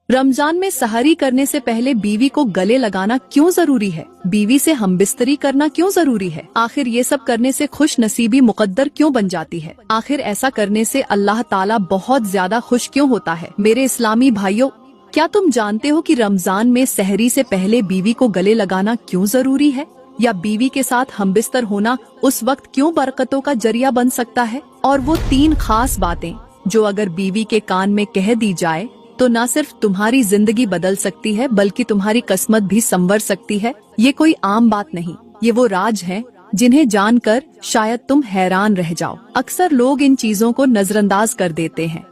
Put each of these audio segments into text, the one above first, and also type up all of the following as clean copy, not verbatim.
रमजान में सहरी करने से पहले बीवी को गले लगाना क्यों जरूरी है? बीवी से हमबिस्तरी करना क्यों जरूरी है? आखिर ये सब करने से खुश नसीबी मुकद्दर क्यों बन जाती है? आखिर ऐसा करने से अल्लाह ताला बहुत ज्यादा खुश क्यों होता है? मेरे इस्लामी भाइयों, क्या तुम जानते हो कि रमजान में सहरी से पहले बीवी को गले लगाना क्यों जरूरी है? या बीवी के साथ हमबिस्तर होना उस वक्त क्यों बरकतों का जरिया बन सकता है? और वो 3 खास बातें जो अगर बीवी के कान में कह दी जाए तो न सिर्फ तुम्हारी जिंदगी बदल सकती है बल्कि तुम्हारी किस्मत भी संवर सकती है। ये कोई आम बात नहीं, ये वो राज हैं जिन्हें जानकर शायद तुम हैरान रह जाओ। अक्सर लोग इन चीजों को नजरअंदाज कर देते हैं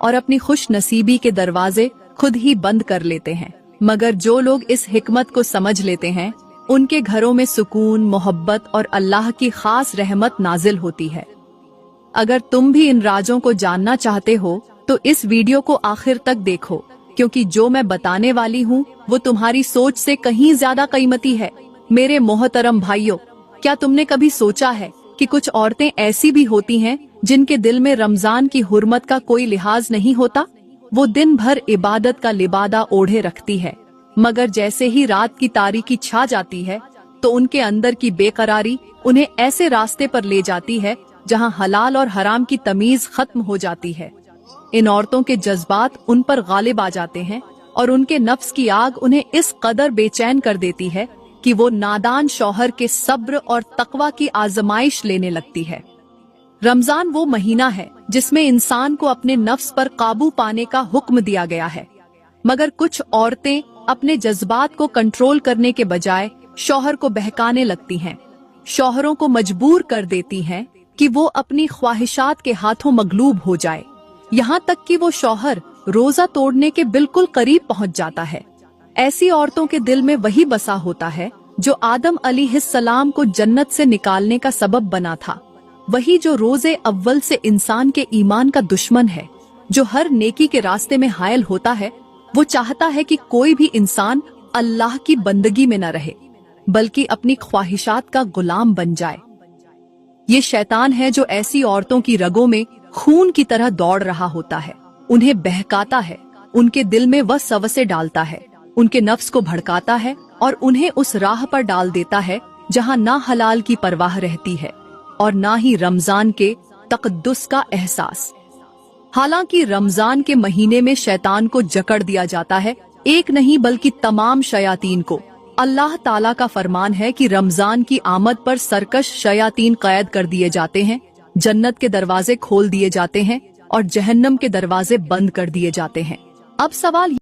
और अपनी खुश नसीबी के दरवाजे खुद ही बंद कर लेते हैं, मगर जो लोग इस हिकमत को समझ लेते हैं उनके घरों में सुकून, मोहब्बत और अल्लाह की खास रहमत नाजिल होती है। अगर तुम भी इन राजों को जानना चाहते हो तो इस वीडियो को आखिर तक देखो, क्योंकि जो मैं बताने वाली हूँ वो तुम्हारी सोच से कहीं ज्यादा कीमती है। मेरे मोहतरम भाइयों, क्या तुमने कभी सोचा है कि कुछ औरतें ऐसी भी होती हैं जिनके दिल में रमजान की हुर्मत का कोई लिहाज नहीं होता? वो दिन भर इबादत का लिबादा ओढ़े रखती है, मगर जैसे ही रात की तारीकी छा जाती है तो उनके अंदर की बेकरारी उन्हें ऐसे रास्ते पर ले जाती है जहाँ हलाल और हराम की तमीज खत्म हो जाती है। इन औरतों के जज्बात उन पर गालिब आ जाते हैं और उनके नफ्स की आग उन्हें इस कदर बेचैन कर देती है कि वो नादान शौहर के सब्र और तकवा की आजमाइश लेने लगती है। रमजान वो महीना है जिसमें इंसान को अपने नफ्स पर काबू पाने का हुक्म दिया गया है, मगर कुछ औरतें अपने जज्बात को कंट्रोल करने के बजाय शौहर को बहकाने लगती हैं, शौहरों को मजबूर कर देती हैं कि वो अपनी ख्वाहिशात के हाथों मगलूब हो जाए, यहाँ तक कि वो शौहर रोजा तोड़ने के बिल्कुल करीब पहुँच जाता है। ऐसी औरतों के दिल में वही बसा होता है जो आदम अलैहिस्सलाम को जन्नत से निकालने का सबब बना था, वही जो रोजे अव्वल से इंसान के ईमान का दुश्मन है, जो हर नेकी के रास्ते में हायल होता है। वो चाहता है कि कोई भी इंसान अल्लाह की बंदगी में न रहे बल्कि अपनी ख्वाहिशात का गुलाम बन जाए। ये शैतान है जो ऐसी औरतों की रगों में खून की तरह दौड़ रहा होता है, उन्हें बहकाता है, उनके दिल में वसवसे डालता है, उनके नफ्स को भड़काता है और उन्हें उस राह पर डाल देता है जहां ना हलाल की परवाह रहती है और ना ही रमजान के तकद्दुस का एहसास। हालांकि रमजान के महीने में शैतान को जकड़ दिया जाता है, एक नहीं बल्कि तमाम शयातीन को। अल्लाह ताला का फरमान है कि रमजान की आमद पर सरकश शयातीन कैद कर दिए जाते हैं, जन्नत के दरवाजे खोल दिए जाते हैं और जहन्नम के दरवाजे बंद कर दिए जाते हैं। अब सवाल